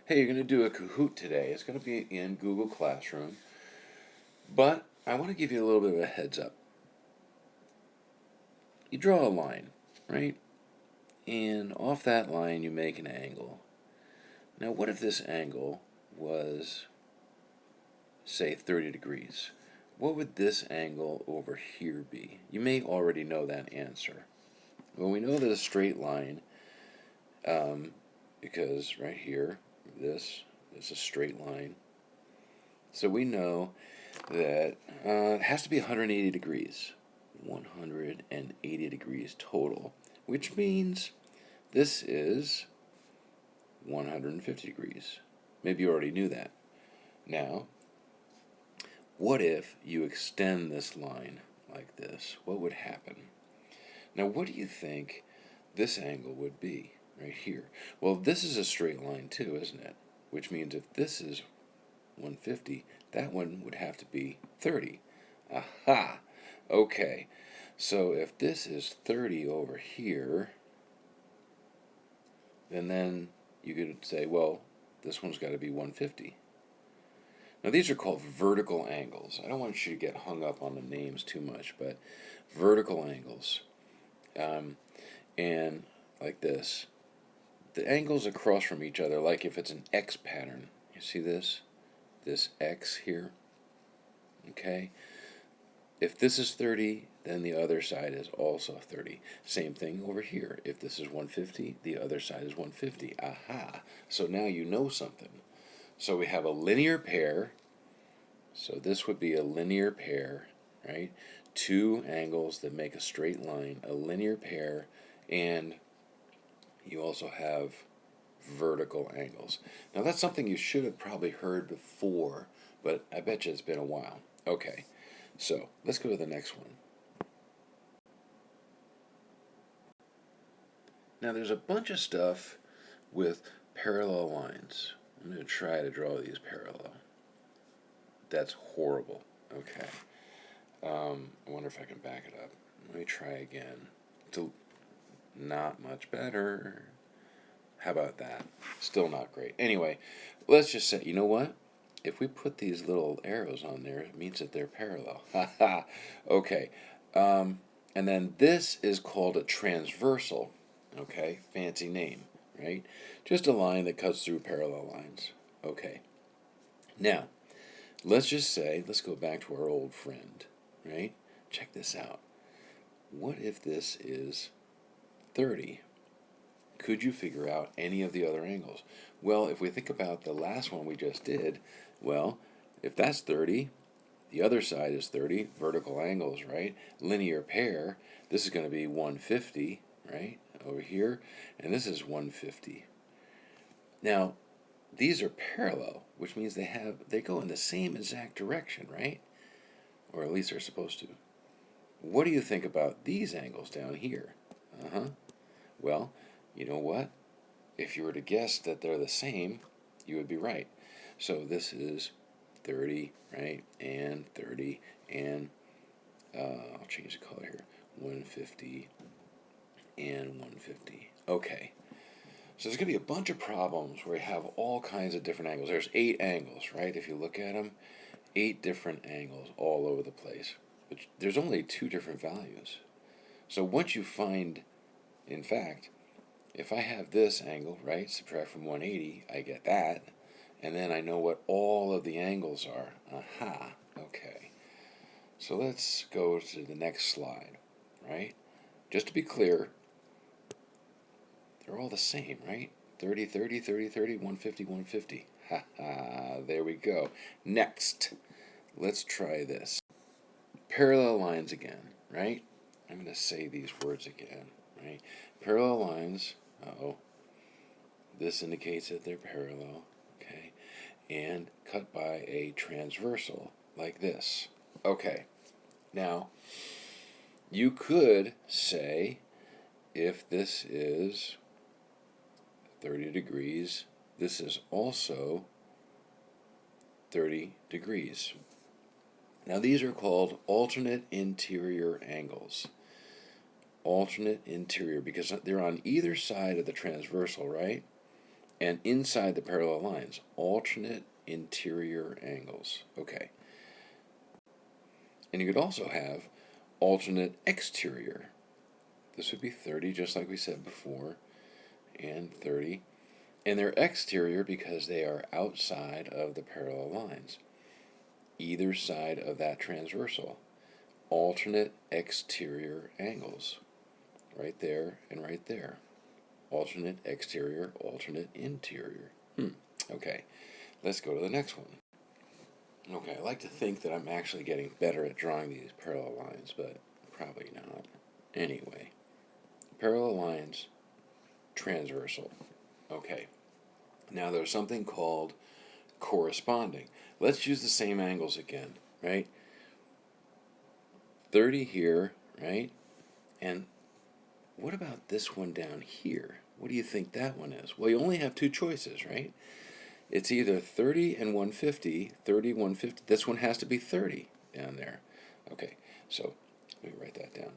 Hey, you're going to do a Kahoot today. It's going to be in Google Classroom, but I want to give you a little bit of a heads up. You draw a line, right? And off that line, you make an angle. Now, what if this angle was, say, 30 degrees? What would this angle over here be? You may already know that answer. Well, we know that a straight line, because right here, this is a straight line. So we know that it has to be 180 degrees. 180 degrees total, which means this is 150 degrees. Maybe you already knew that. Now, what if you extend this line like this? What would happen? Now, what do you think this angle would be right here? Well, this is a straight line too, isn't it? Which means if this is 150, that one would have to be 30. Aha! Okay, so if this is 30 over here, then you could say, well, this one's got to be 150. Now, these are called vertical angles. I don't want you to get hung up on the names too much, but vertical angles. And like this. The angles across from each other, like if it's an X pattern. You see this? This X here. Okay? If this is 30, then the other side is also 30. Same thing over here. If this is 150, the other side is 150. Aha! So now you know something. So we have a linear pair. So this would be a linear pair, right? Two angles that make a straight line, a linear pair, and you also have vertical angles. Now that's something you should have probably heard before, but I bet you it's been a while. Okay, so let's go to the next one. Now there's a bunch of stuff with parallel lines. I'm going to try to draw these parallel. That's horrible. Okay. I wonder if I can back it up. Let me try again. Not much better. How about that? Still not great. Anyway, let's just say, you know what? If we put these little arrows on there, it means that they're parallel. Ha. Okay. And then this is called a transversal. Okay, fancy name, right? Just a line that cuts through parallel lines. Okay. Now, let's just say, let's go back to our old friend, right? Check this out. What if this is 30? Could you figure out any of the other angles? Well, if we think about the last one we just did, well, if that's 30, the other side is 30, vertical angles, right? Linear pair, this is going to be 150, right? Over here, and this is 150. Now, these are parallel, which means they go in the same exact direction, right? Or at least they're supposed to. What do you think about these angles down here? Well, you know what? If you were to guess that they're the same, you would be right. So this is 30, right? And 30, and I'll change the color here. 150 and 150. Okay. So there's going to be a bunch of problems where you have all kinds of different angles. There's 8 angles, right? If you look at them, 8 different angles all over the place. But there's only 2 different values. So once you find, in fact, if I have this angle, right, subtract from 180, I get that. And then I know what all of the angles are. Aha, okay. So let's go to the next slide, right? Just to be clear, they're all the same, right? 30, 30, 30, 30, 150, 150. Ha ha, there we go. Next, let's try this. Parallel lines again, right? I'm going to say these words again, right? Parallel lines, this indicates that they're parallel, okay? And cut by a transversal, like this. Okay, now, you could say if this is 30 degrees, this is also 30 degrees. Now these are called alternate interior angles. Alternate interior, because they're on either side of the transversal, right? And inside the parallel lines, alternate interior angles. Okay. And you could also have alternate exterior. This would be 30, just like we said before, and 30. And they're exterior because they are outside of the parallel lines, either side of that transversal. Alternate exterior angles, right there and right there. Alternate exterior, alternate interior. Okay, let's go to the next one. Okay, I like to think that I'm actually getting better at drawing these parallel lines, but probably not. Anyway, parallel lines, transversal. Okay, now there's something called corresponding. Let's use the same angles again, right? 30 here, right? And what about this one down here? What do you think that one is? Well, you only have two choices, right? It's either 30 and 150, 30, 150. This one has to be 30 down there. Okay, so let me write that down.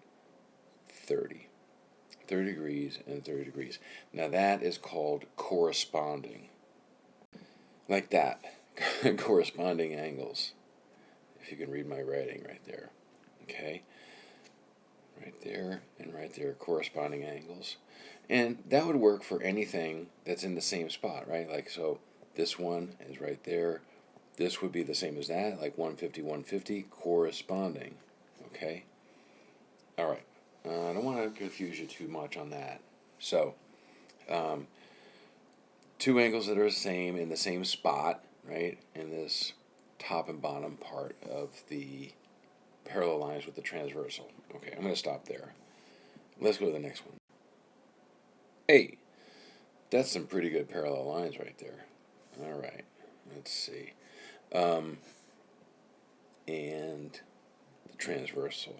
30. 30 degrees and 30 degrees. Now that is called corresponding. Like that. Corresponding angles. If you can read my writing right there. Okay? Right there and right there, corresponding angles. And that would work for anything that's in the same spot, right? Like, so this one is right there. This would be the same as that, like 150, 150, corresponding. Okay? All right. I don't want to confuse you too much on that. So, two angles that are the same in the same spot, right? In this top and bottom part of the parallel lines with the transversal. Okay, I'm going to stop there. Let's go to the next one. Hey, that's some pretty good parallel lines right there. All right, let's see. And the transversal,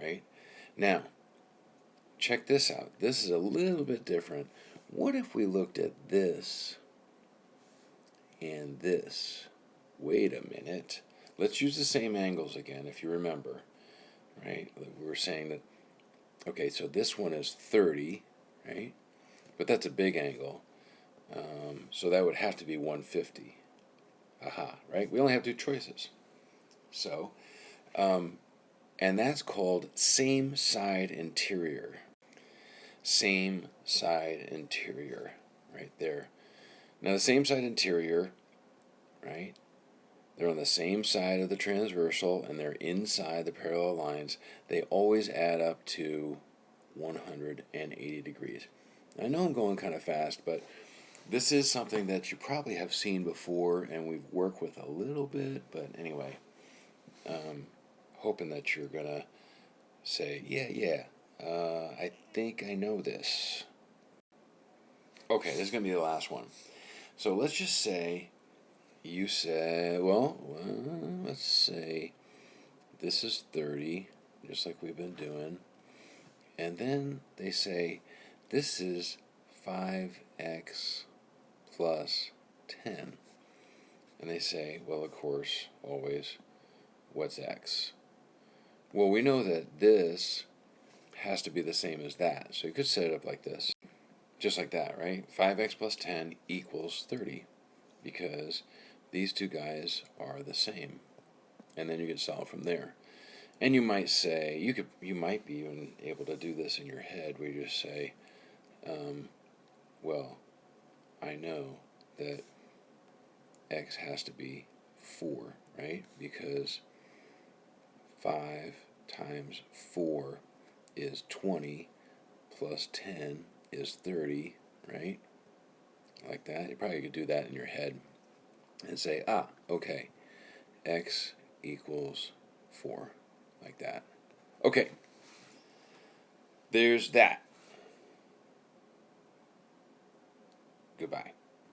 right? Now, check this out. This is a little bit different. What if we looked at this and this? Wait a minute. Let's use the same angles again, if you remember, right? We were saying that, okay, so this one is 30, right? But that's a big angle. So that would have to be 150. Aha, right? We only have two choices. So, and that's called same side interior. Same side interior, right there. Now the same side interior, right? They're on the same side of the transversal and they're inside the parallel lines. They always add up to 180 degrees. I know I'm going kind of fast, but this is something that you probably have seen before and we've worked with a little bit. But anyway, hoping that you're going to say, yeah, I think I know this. Okay, this is going to be the last one. So let's just say you said, well, let's say this is 30, just like we've been doing. And then they say, this is 5x plus 10. And they say, well, of course, always, what's x? Well, we know that this has to be the same as that. So you could set it up like this. Just like that, right? 5x plus 10 equals 30. Because these two guys are the same. And then you can solve from there. And you might say, you might be even able to do this in your head where you just say, well, I know that x has to be 4, right? Because 5 times 4 is 20 plus 10 is 30, right? Like that. You probably could do that in your head and say, okay, x equals 4, like that. Okay, there's that. Goodbye.